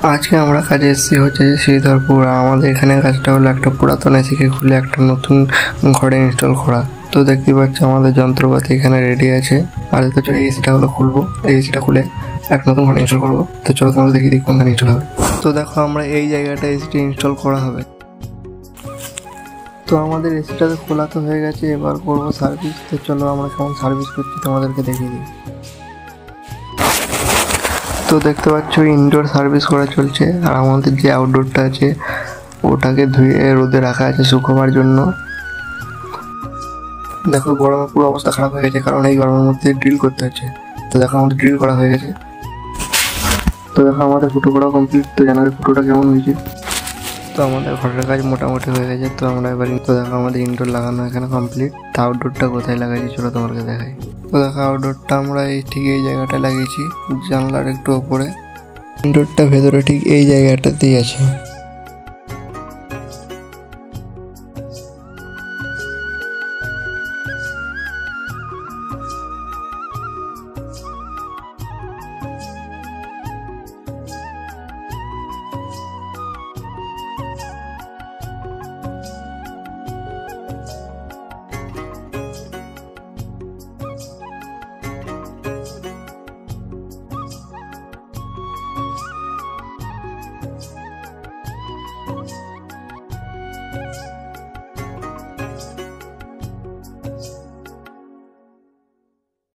আজকে আমরা কাজে এসেছি হচ্ছে শ্রীধরপুর। আমাদের এখানে কাজটা হলো একটা পুরাতন এসিকে খুলে একটা নতুন ঘরে ইনস্টল করা। তো দেখতে পাচ্ছ আমাদের যন্ত্রপাতি এখানে রেডি আছে। আর তো চলো এই এসিটা হলো খুলবো, এই এসিটা খুলে একটা নতুন ঘরে ইনস্টল করবো। তো চলো তোমাদের দেখি কোনখানে ইনস্টল হবে। তো দেখো আমরা এই জায়গাটা এসিটা ইনস্টল করা হবে। তো আমাদের এসিটাতে খোলা তো হয়ে গেছে, এবার করবো সার্ভিস। তো চলো আমরা কেমন সার্ভিস করছি তোমাদেরকে দেখিয়ে দিই। তো দেখতে পাচ্ছ ইনডোর সার্ভিস করা চলছে, আর আমাদের যে আউটডোরটা আছে ওটাকে ধুয়ে রোদে রাখা আছে শুকোবার জন্য। দেখো গরমে পুরো অবস্থা খারাপ হয়ে গেছে, কারণ এই গরমের মধ্যে ড্রিল করতে হচ্ছে। তো দেখো আমাদের ড্রিল করা হয়ে গেছে। তো দেখো আমাদের ফুটো করা কমপ্লিট। তো জানাবে ফুটোটা কেমন হয়েছে। তো আমাদের ঘরের কাজ মোটামুটি হয়ে গেছে। তো আমরা এবার তো দেখো আমাদের ইনডোর লাগানো এখানে কমপ্লিট। তো আউটডোরটা কোথায় লাগাইছি চলো তোমাকে দেখাই। তো দেখো আউটডোরটা আমরা ঠিক এই জায়গাটায় লাগিয়েছি, জানলার একটু ওপরে। ইনডোরটা ভেতরে ঠিক এই জায়গাটাতেই আছে।